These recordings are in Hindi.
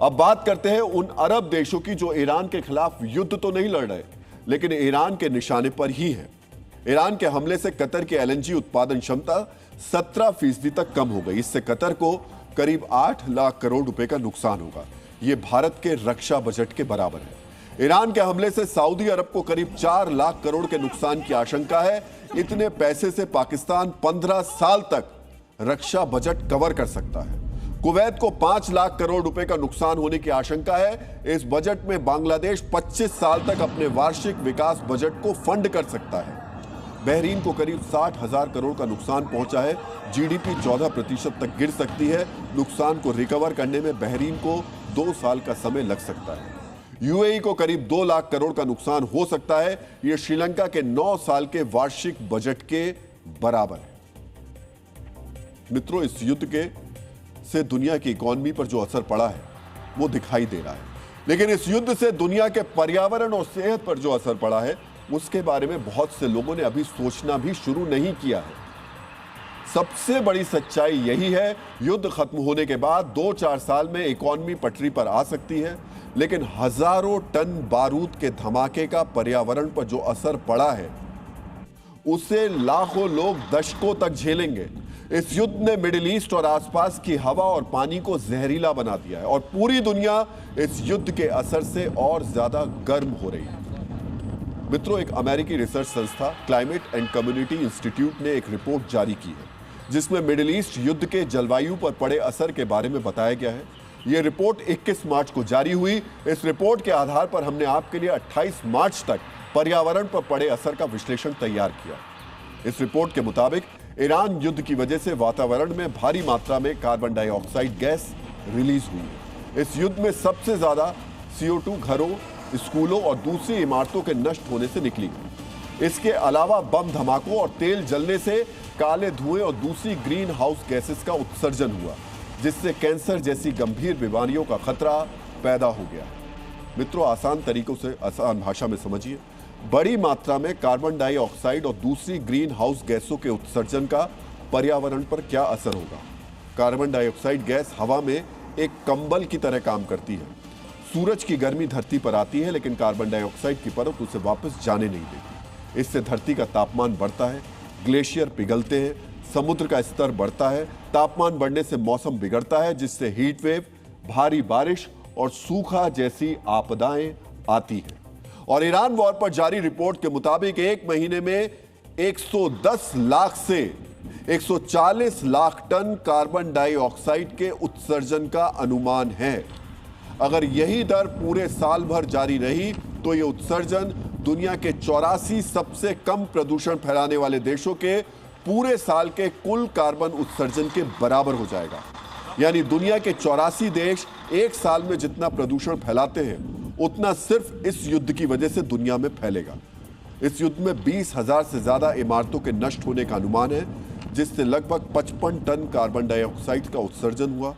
अब बात करते हैं उन अरब देशों की जो ईरान के खिलाफ युद्ध तो नहीं लड़ रहे, लेकिन ईरान के निशाने पर ही है। ईरान के हमले से कतर की एलएनजी उत्पादन क्षमता 17% तक कम हो गई। इससे कतर को करीब 8 लाख करोड़ रुपए का नुकसान होगा। यह भारत के रक्षा बजट के बराबर है। ईरान के हमले से सऊदी अरब को करीब 4 लाख करोड़ के नुकसान की आशंका है। इतने पैसे से पाकिस्तान 15 साल तक रक्षा बजट कवर कर सकता है। कुवैत को 5 लाख करोड़ रुपए का नुकसान होने की आशंका है। इस बजट में बांग्लादेश 25 साल तक अपने वार्षिक विकास बजट को फंड कर सकता है। बहरीन को करीब 60,000 करोड़ का नुकसान पहुंचा है। जीडीपी 14% तक गिर सकती है। नुकसान को रिकवर करने में बहरीन को 2 साल का समय लग सकता है। यूएई को करीब 2 लाख करोड़ का नुकसान हो सकता है। यह श्रीलंका के 9 साल के वार्षिक बजट के बराबर है। मित्रों, इस युद्ध से दुनिया की इकोनॉमी पर जो असर पड़ा है वो दिखाई दे रहा है, लेकिन इस युद्ध से दुनिया के पर्यावरण और सेहत पर जो असर पड़ा है उसके बारे में बहुत से लोगों ने अभी सोचना भी शुरू नहीं किया है। सबसे बड़ी सच्चाई यही है, युद्ध खत्म होने के बाद 2-4 साल में इकोनॉमी पटरी पर आ सकती है, लेकिन हजारों टन बारूद के धमाके का पर्यावरण पर जो असर पड़ा है उसे लाखों लोग दशकों तक झेलेंगे। इस युद्ध ने मिडिल ईस्ट और आसपास की हवा और पानी को जहरीला बना दिया है और पूरी दुनिया इस युद्ध के असर से और ज्यादा गर्म हो रही है। मित्रों, एक अमेरिकी रिसर्च संस्था क्लाइमेट एंड कम्युनिटी इंस्टीट्यूट ने एक रिपोर्ट जारी की है जिसमें मिडिल ईस्ट युद्ध के जलवायु पर पड़े असर के बारे में बताया गया है। यह रिपोर्ट 21 मार्च को जारी हुई। इस रिपोर्ट के आधार पर हमने आपके लिए 28 मार्च तक पर्यावरण पर पड़े असर का विश्लेषण तैयार किया। इस रिपोर्ट के मुताबिक ईरान युद्ध की वजह से वातावरण में भारी मात्रा में कार्बन डाइऑक्साइड गैस रिलीज हुई है। इस युद्ध में सबसे ज्यादा CO2 घरों, स्कूलों और दूसरी इमारतों के नष्ट होने से निकली। इसके अलावा बम धमाकों और तेल जलने से काले धुएं और दूसरी ग्रीन हाउस गैसेस का उत्सर्जन हुआ, जिससे कैंसर जैसी गंभीर बीमारियों का खतरा पैदा हो गया। मित्रों, आसान तरीकों से आसान भाषा में समझिए, बड़ी मात्रा में कार्बन डाइऑक्साइड और दूसरी ग्रीन हाउस गैसों के उत्सर्जन का पर्यावरण पर क्या असर होगा। कार्बन डाइऑक्साइड गैस हवा में एक कंबल की तरह काम करती है। सूरज की गर्मी धरती पर आती है, लेकिन कार्बन डाइऑक्साइड की परत उसे वापस जाने नहीं देती। इससे धरती का तापमान बढ़ता है, ग्लेशियर पिघलते हैं, समुद्र का स्तर बढ़ता है। तापमान बढ़ने से मौसम बिगड़ता है, जिससे हीट वेव, भारी बारिश और सूखा जैसी आपदाएं आती हैं। और ईरान वॉर पर जारी रिपोर्ट के मुताबिक एक महीने में 110 लाख से 140 लाख टन कार्बन डाइऑक्साइड के उत्सर्जन का अनुमान है। अगर यही दर पूरे साल भर जारी रही तो यह उत्सर्जन दुनिया के 84 सबसे कम प्रदूषण फैलाने वाले देशों के पूरे साल के कुल कार्बन उत्सर्जन के बराबर हो जाएगा। यानी दुनिया के 84 देश एक साल में जितना प्रदूषण फैलाते हैं उतना सिर्फ इस युद्ध की वजह से दुनिया में फैलेगा। इस युद्ध में 20,000 से ज्यादा इमारतों के नष्ट होने का अनुमान है, जिससे लगभग 55 टन कार्बन डाइऑक्साइड का उत्सर्जन हुआ।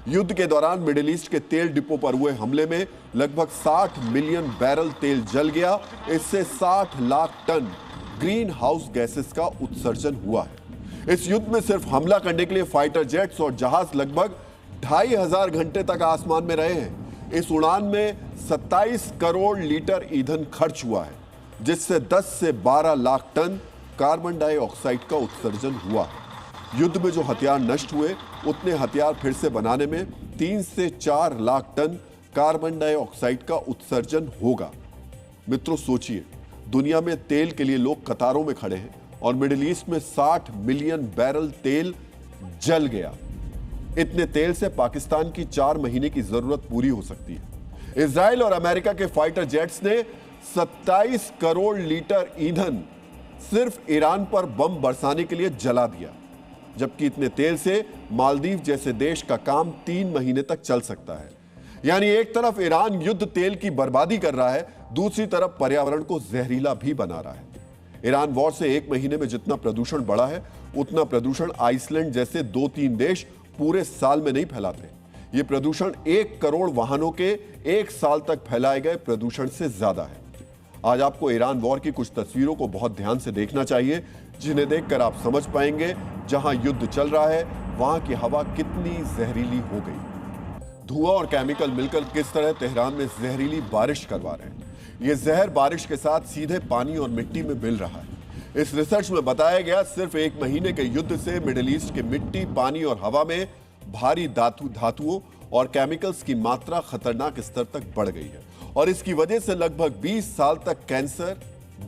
युद्ध के दौरान मिडिल ईस्ट के तेल डिपो पर हुए हमले में लगभग 60 मिलियन बैरल तेल जल गया। इससे 60 lakh ton greenhouse gases का उत्सर्जन हुआ है। इस युद्ध में सिर्फ हमला करने के लिए फाइटर जेट्स और जहाज लगभग 2,500 घंटे तक आसमान में रहे हैं। इस उड़ान में 27 करोड़ लीटर ईंधन खर्च हुआ है, जिससे 10 से 12 लाख टन कार्बन डाइऑक्साइड का उत्सर्जन हुआ है। युद्ध में जो हथियार नष्ट हुए उतने हथियार फिर से बनाने में 3 से 4 लाख टन कार्बन डाइऑक्साइड का उत्सर्जन होगा। मित्रों, सोचिए, दुनिया में तेल के लिए लोग कतारों में खड़े हैं और मिडिल ईस्ट में 60 मिलियन बैरल तेल जल गया। इतने तेल से पाकिस्तान की 4 महीने की जरूरत पूरी हो सकती है। इजराइल और अमेरिका के फाइटर जेट्स ने 27 करोड़ लीटर ईंधन सिर्फ ईरान पर बम बरसाने के लिए जला दिया, जबकि इतने तेल से मालदीव जैसे देश का काम 3 महीने तक चल सकता है। यानी एक तरफ ईरान युद्ध तेल की बर्बादी कर रहा है, दूसरी तरफ पर्यावरण को जहरीला भी बना रहा है। ईरान वॉर से 1 महीने में जितना प्रदूषण बढ़ा है उतना प्रदूषण आइसलैंड जैसे 2-3 देश पूरे साल में नहीं फैलाते। यह प्रदूषण 1 करोड़ वाहनों के 1 साल तक फैलाए गए प्रदूषण से ज्यादा है। आज आपको ईरान वॉर की कुछ तस्वीरों को बहुत ध्यान से देखना चाहिए, जिन्हें देखकर आप समझ पाएंगे जहां युद्ध चल रहा है वहां की हवा कितनी जहरीली हो गई। धुआं और केमिकल मिलकर किस तरह तेहरान में जहरीली बारिश करवा रहे हैं। ये जहर बारिश के साथ सीधे पानी और मिट्टी में मिल रहा है। इस रिसर्च में बताया गया सिर्फ 1 महीने के युद्ध से मिडिल ईस्ट के मिट्टी, पानी और हवा में भारी धातुओं और केमिकल्स की मात्रा खतरनाक स्तर तक बढ़ गई है और इसकी वजह से लगभग 20 साल तक कैंसर,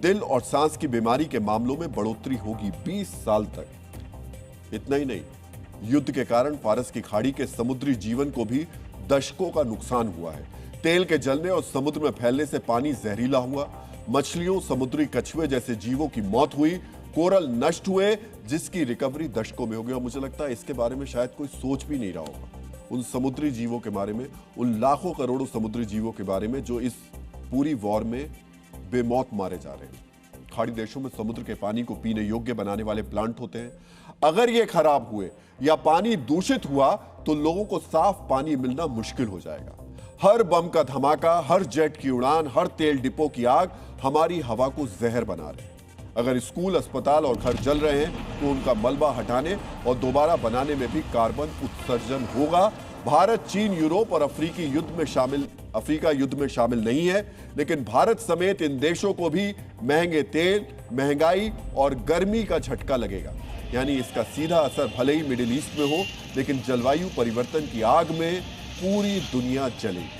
दिल और सांस की बीमारी के मामलों में बढ़ोतरी होगी। 20 साल तक। इतना ही नहीं, युद्ध के कारण फारस की खाड़ी के समुद्री जीवन को भी दशकों का नुकसान हुआ है। तेल के जलने और समुद्र में फैलने से पानी जहरीला हुआ, मछलियों, समुद्री कछुए जैसे जीवों की मौत हुई, कोरल नष्ट हुए, जिसकी रिकवरी दशकों में होगी। और मुझे लगता है इसके बारे में शायद कोई सोच भी नहीं रहा होगा, उन समुद्री जीवों के बारे में, उन लाखों करोड़ों समुद्री जीवों के बारे में जो इस पूरी वॉर में बेमौत मारे जा रहे हैं। खाड़ी देशों में समुद्र के पानी को पीने योग्य बनाने वाले प्लांट होते हैं। अगर ये खराब हुए या पानी दूषित हुआ तो लोगों को साफ पानी मिलना मुश्किल हो जाएगा। हर बम का धमाका, हर जेट की उड़ान, हर तेल डिपो की आग हमारी हवा को जहर बना रहे हैं। अगर स्कूल, अस्पताल और घर जल रहे हैं तो उनका मलबा हटाने और दोबारा बनाने में भी कार्बन उत्सर्जन होगा। भारत, चीन, यूरोप और अफ्रीका युद्ध में शामिल नहीं है, लेकिन भारत समेत इन देशों को भी महंगे तेल, महंगाई और गर्मी का झटका लगेगा। यानी इसका सीधा असर भले ही मिडिल ईस्ट में हो, लेकिन जलवायु परिवर्तन की आग में पूरी दुनिया जलेगी।